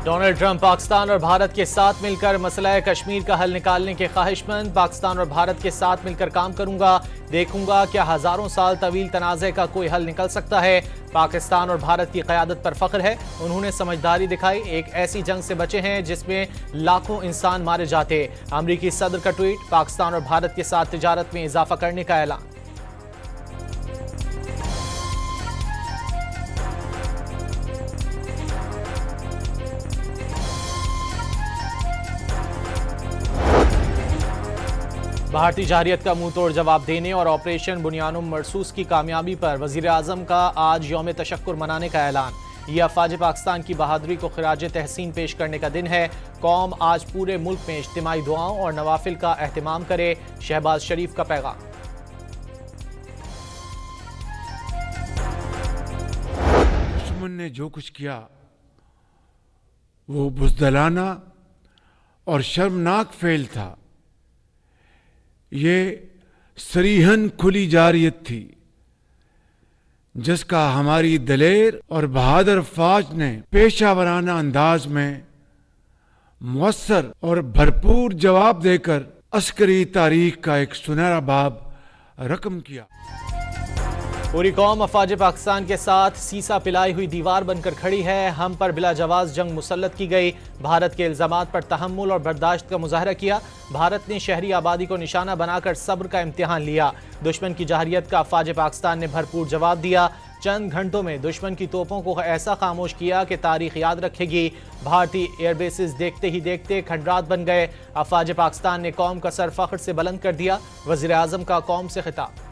Donald Trump Pakistan और भारत के साथ मिलकर मसला कश्मीर का हल निकालने के ख्वाहिशमंद। पाकिस्तान और भारत के साथ मिलकर काम करूंगा, देखूंगा क्या हजारों साल तवील तनाज़े का कोई हल निकल सकता है। पाकिस्तान और भारत की क़यादत पर फख्र है, उन्होंने समझदारी दिखाई, एक ऐसी जंग से बचे हैं जिसमें लाखों इंसान मारे जाते। अमरीकी सदर का ट्वीट, पाकिस्तान और भारत के साथ तिजारत में इजाफा करने का ऐलान। भारतीय जहरियत का मुंह तोड़ जवाब देने और ऑपरेशन बुनियानुम मरसूस की कामयाबी पर वजीर आजम का आज यौम तशक्कुर मनाने का ऐलान। यह अफवाज पाकिस्तान की बहादुरी को खिराज तहसीन पेश करने का दिन है। कौम आज पूरे मुल्क में इज्तिमाई दुआओं और नवाफिल का एहतमाम करे, शहबाज शरीफ का पैगाम। दुश्मन ने जो कुछ किया वो बुज़दिलाना और शर्मनाक फेल था। ये सरीहन खुली जारियत थी जिसका हमारी दलेर और बहादुर फौज ने पेशावराना अंदाज में मुअस्सर और भरपूर जवाब देकर अस्करी तारीख का एक सुनहरा बाब रकम किया। पूरी कौम अफवाज पाकिस्तान के साथ सीसा पिलाई हुई दीवार बनकर खड़ी है। हम पर बिला जवाज जंग मुसल्लत की गई। भारत के इल्जामात पर तहम्मुल और बर्दाश्त का मुजाहरा किया। भारत ने शहरी आबादी को निशाना बनाकर सब्र का इम्तिहान लिया। दुश्मन की जहरियत का अफवाज पाकिस्तान ने भरपूर जवाब दिया। चंद घंटों में दुश्मन की तोपों को ऐसा खामोश किया कि तारीख याद रखेगी। भारतीय एयरबेसेस देखते ही देखते खंडरात बन गए। अफवाज पाकिस्तान ने कौम का सर फख्र से बुलंद कर दिया। वज़ीर आज़म का कौम से खिताब।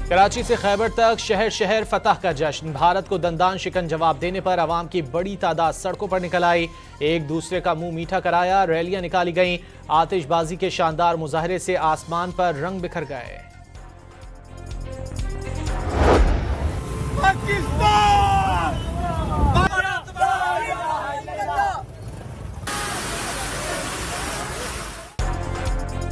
कराची से खैबर तक शहर शहर फतह का जश्न। भारत को दंदान शिकन जवाब देने पर आवाम की बड़ी तादाद सड़कों पर निकल आई, एक दूसरे का मुंह मीठा कराया, रैलियां निकाली गईं। आतिशबाजी के शानदार मुजाहरे से आसमान पर रंग बिखर गए।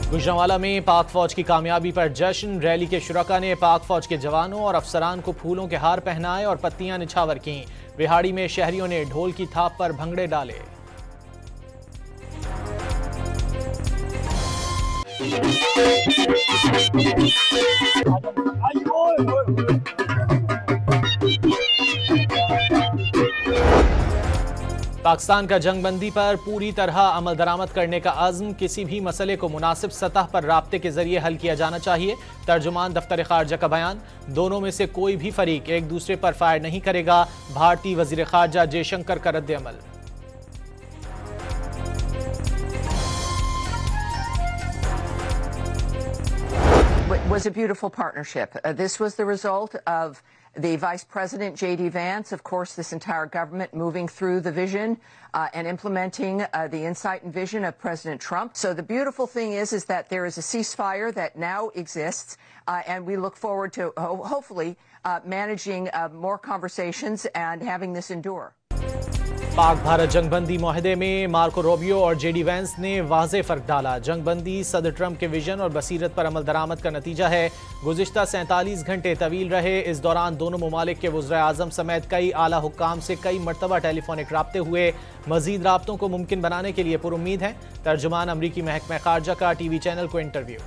गुजरांवाला में पाक फौज की कामयाबी पर जश्न। रैली के शुरका ने पाक फौज के जवानों और अफसरान को फूलों के हार पहनाए और पत्तियां निछावर की। बिहाड़ी में शहरियों ने ढोल की थाप पर भंगड़े डाले। पाकिस्तान का जंगबंदी पर पूरी तरह अमल दरामद करने का अज़्म। किसी भी मसले को मुनासिब सतह पर राब्ते के जरिए हल किया जाना चाहिए। तर्जुमान दफ्तर खारजा का बयान। दोनों में से कोई भी फरीक एक दूसरे पर फायर नहीं करेगा। भारतीय वजीर खारजा जयशंकर का रद्द अमल। Was a beautiful partnership. This was the result of the Vice President, J.D. Vance, of course, this entire government moving through the vision and implementing the insight and vision of President Trump. So the beautiful thing is that there is a ceasefire that now exists, and we look forward to hopefully managing more conversations and having this endure. Pak Bharat जंगबंदी मुआहदे में Marco Rubio और JD Vance ने वाज़े फर्क डाला। जंगबंदी सदर Trump के vision और बसीरत पर अमल दरामद का नतीजा है। गुज़िश्ता 47 घंटे तवील रहे। इस दौरान दोनों ममालिक के वज़ीर आज़म समेत कई आला हुक्काम से कई मरतबा टेलीफोनिक राब्ते हुए। मज़ीद राब्तों को मुमकिन बनाने के लिए पुरुम्मीद हैं। तर्जुमान अमरीकी महकमा खारजा का टीवी चैनल को इंटरव्यू।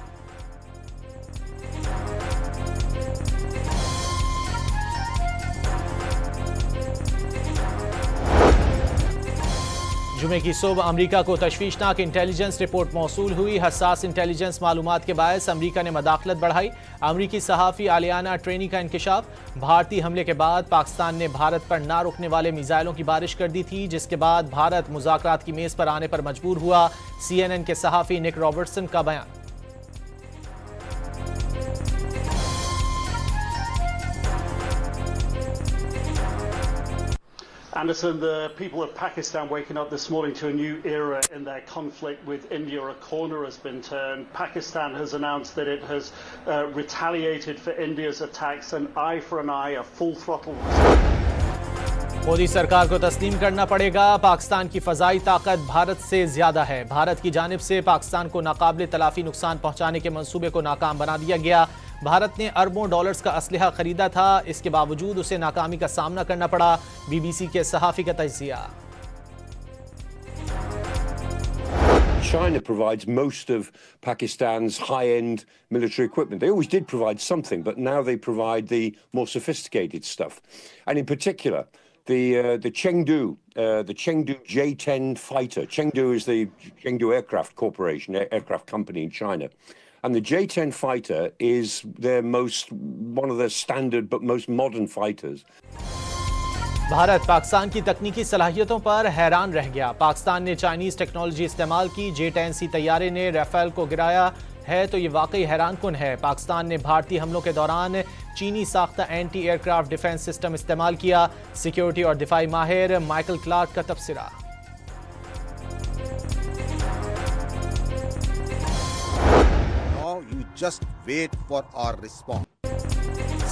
जुमे की सुबह अमरीका को तशवीशनाक इंटेलिजेंस रिपोर्ट मौसूल हुई। हसास इंटेलिजेंस मालूमात के बायस अमरीका ने मदाखलत बढ़ाई। अमरीकी सहाफ़ी आलियाना ट्रेनी का इंकशाफ। भारतीय हमले के बाद पाकिस्तान ने भारत पर ना रुकने वाले मिसाइलों की बारिश कर दी थी, जिसके बाद भारत मुज़ाकरात की मेज़ पर आने पर मजबूर हुआ। CNN के सहाफ़ी निक रॉबर्टसन का बयान। Anderson, the people of Pakistan waking up this morning to a new era in their conflict with India. A corner has been turned. Pakistan has announced that it has retaliated for India's attacks, an eye for an eye, a full throttle. Modi सरकार को तस्लीम करना पड़ेगा, पाकिस्तान की फजाई ताकत भारत से ज्यादा है। भारत की जानिब से पाकिस्तान को नाकाबिले तलाफी नुकसान पहुंचाने के मंसूबे को नाकाम बना दिया गया। भारत ने अरबों डॉलर्स का असलहा खरीदा था, इसके बावजूद उसे नाकामी का सामना करना पड़ा। बीबीसी के सहाफी का तज्जिया। China provides most of Pakistan's high-end military equipment. They always did provide something, but now they provide the more sophisticated stuff. And in particular, the Chengdu J-10 fighter. Chengdu is the Chengdu Aircraft Corporation, aircraft company in China. And the J-10 fighter is one of their standard but most modern fighters. Bharat Pakistan की तकनीकी सलाहियतों पर हैरान रह गया। पाकिस्तान ने Chinese technology इस्तेमाल की, J-10C तैयारे ने राफेल को गिराया है तो ये वाकई हैरानकुन है। पाकिस्तान ने भारतीय हमलों के दौरान चीनी साख्ता एंटी एयरक्राफ्ट डिफेंस सिस्टम इस्तेमाल किया। सिक्योरिटी और दिफाई माहिर माइकल क्लार्क का तबसरा। You just wait for our response.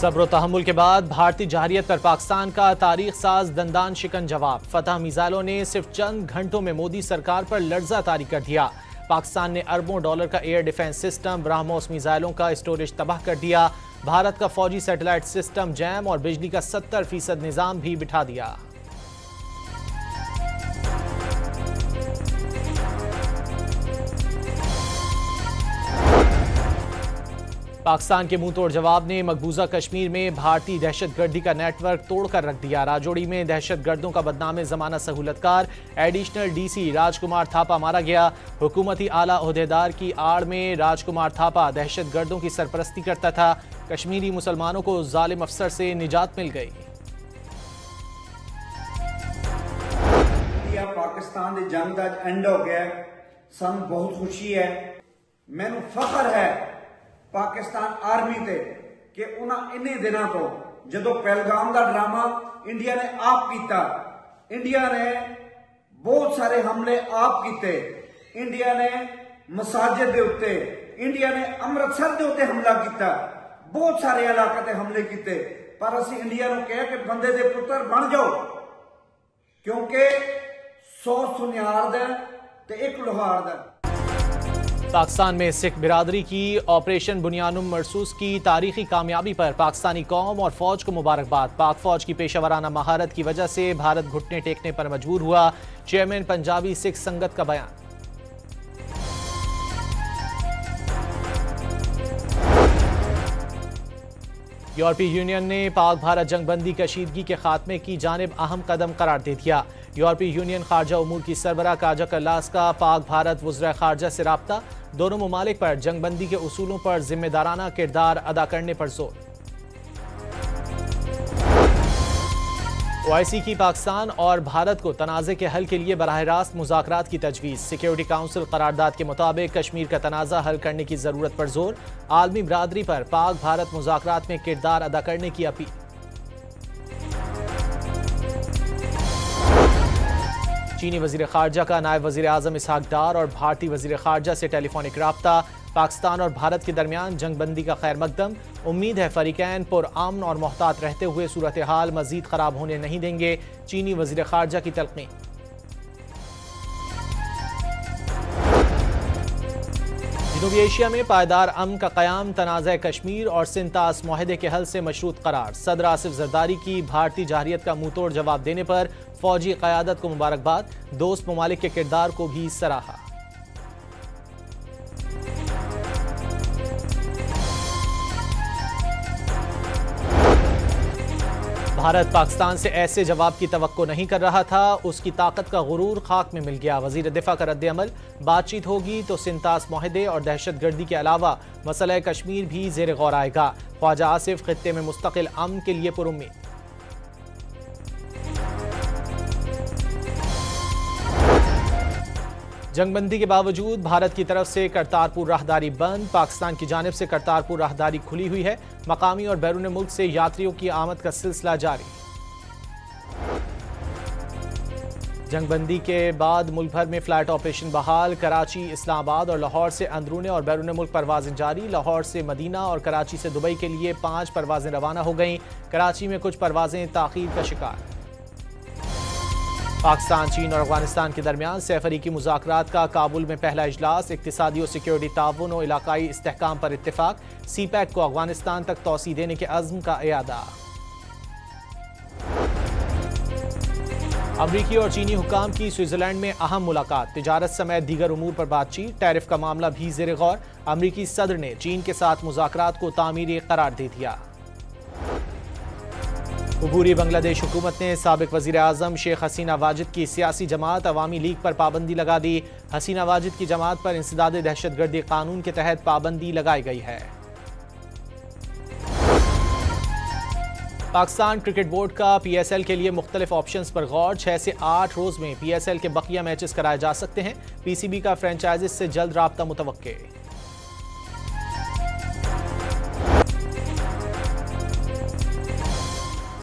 सब्र और तहम्मुल के बाद भारतीय जहरियत पर पाकिस्तान का तारीख साज दंदान शिकन जवाब। फतह मिसाइलों ने सिर्फ चंद घंटों में मोदी सरकार पर लर्जा तारी कर दिया। पाकिस्तान ने अरबों डॉलर का एयर डिफेंस सिस्टम, ब्रह्मोस मिसाइलों का स्टोरेज तबाह कर दिया। भारत का फौजी सैटेलाइट सिस्टम जैम और बिजली का 70% निजाम भी बिठा दिया। पाकिस्तान के मुंह तोड़ जवाब ने मकबूजा कश्मीर में भारतीय दहशतगर्दी का नेटवर्क तोड़कर रख दिया। राजौरी में दहशतगर्दों का बदनामे जमाना सहूलतकार एडिशनल डीसी राजकुमार थापा मारा गया। हुकूमती आला ओहदेदार की आड़ में राजकुमार थापा दहशतगर्दों की सरपरस्ती करता था। कश्मीरी मुसलमानों को जालिम अफसर से निजात मिल गई। इंडिया पाकिस्तान की जंग का एंड हो गया, सन बहुत खुशी है। मैनू फख्र है पाकिस्तान आर्मी ते कि उन्हें इन्ने दिनों तो जदों पहलगाम का ड्रामा इंडिया ने आप किया, इंडिया ने बहुत सारे हमले आप किए, इंडिया ने मसाजिद के उत्ते, इंडिया ने अमृतसर के उत्ते हमला किया, बहुत सारे इलाके ते हमले किए। पर असी इंडिया को कहा कि बंदे दे पुत्र बन जाओ, क्योंकि 100 सुनियार दे ते 1 लोहार दे। पाकिस्तान में सिख बिरादरी की ऑपरेशन बुनियानुम मरसूस की तारीखी कामयाबी पर पाकिस्तानी कौम और फौज को मुबारकबाद। पाक फौज की पेशावराना महारत की वजह से भारत घुटने टेकने पर मजबूर हुआ। चेयरमैन पंजाबी सिख संगत का बयान। यूरोपीय यूनियन ने पाक भारत जंगबंदी कशीदगी के खात्मे की जानिब अहम कदम करार दे दिया। यूरोपीय यूनियन खारजा उमूर की सरबराह काजा कल्लास का पाक भारत वज़ीर खारजा से राब्ता। दोनों ममालिक पर जंगबंदी के उसूलों पर जिम्मेदाराना किरदार अदा करने पर जोर। OIC की पाकिस्तान और भारत को तनाज़े के हल के लिए बराह रास्त मुज़ाकरात की तजवीज़। सिक्योरिटी काउंसिल करारदाद के मुताबिक कश्मीर का तनाज़ा हल करने की ज़रूरत पर जोर। आलमी बरादरी पर पाक भारत मुज़ाकरात में किरदार अदा करने की अपील। चीनी वज़ीर खारजा का नायब वज़ीर आज़म इसहाक डार और भारतीय वज़ीर खारजा से टेलीफोनिक राब्ता। पाकिस्तान और भारत के दरमियान जंगबंदी का खैर मकदम। उम्मीद है फरीकैन पुरअमन और मोहतात रहते हुए सूरत हाल मजीद खराब होने नहीं देंगे। चीनी वज़ीर खारजा की तलक़ीन। जनूबी एशिया में पायदार अमन का क़याम, तनाज़ा कश्मीर और सिंतास मुआहदे के हल से मशरूत करार। सदर आसिफ जरदारी की भारतीय जहरियत का मुंह तोड़ जवाब देने पर फौजी क़यादत को मुबारकबाद। दोस्त ममालिक के किरदार को भी सराहा। भारत पाकिस्तान से ऐसे जवाब की तवक्को नहीं कर रहा था, उसकी ताकत का गुरूर खाक में मिल गया। वजीर दिफा का रद्द अमल, बातचीत होगी तो सिंतास मुआहदे और दहशतगर्दी के अलावा मसला कश्मीर भी ज़ेर गौर आएगा। ख्वाजा आसिफ खित्ते में मुस्तकिल अमन के लिए पुरुम्मीद। जंगबंदी के बावजूद भारत की तरफ से करतारपुर राहदारी बंद। पाकिस्तान की जानिब से करतारपुर राहदारी खुली हुई है। मकामी और बैरून मुल्क से यात्रियों की आमद का सिलसिला जारी। जंगबंदी के बाद मुल्क भर में फ्लाइट ऑपरेशन बहाल। कराची, इस्लामाबाद और लाहौर से अंदरूनी और बैरून मुल्क परवाजें जारी। लाहौर से मदीना और कराची से दुबई के लिए 5 परवाजें रवाना हो गईं। कराची में कुछ परवाजें ताखीर का शिकार। पाकिस्तान, चीन और अफगानिस्तान के दरमियान सैफरी की मुज़ाकरात का काबुल में पहला इजलास। इक्तिसादी और सिक्योरिटी ताउन और इलाकाई इस्तेहकाम पर इत्तेफाक। सीपैक को अफगानिस्तान तक तोसी देने के अज़्म का इयादा। अमरीकी और चीनी हुकाम की स्विट्जरलैंड में अहम मुलाकात। तिजारत समेत दीगर उमूर पर बातचीत। टैरिफ का मामला भी ज़ेर गौर। अमरीकी सदर ने चीन के साथ मुज़ाकरात को तामीरी करार दे दिया। अबूरी बांग्लादेश हुकूमत ने साबिक वज़ीर आज़म शेख हसीना वाजिद की सियासी जमात अवामी लीग पर पाबंदी लगा दी। हसीना वाजिद की जमात पर इंसदाद दहशतगर्दी कानून के तहत पाबंदी लगाई गई है। पाकिस्तान क्रिकेट बोर्ड का PSL के लिए मुख्तलिफ ऑप्शंस पर गौर। 6 से 8 रोज में PSL के बकिया मैचेस कराए जा सकते हैं। PCB का फ्रेंचाइजिस से जल्द राब्ता मुतवक्के।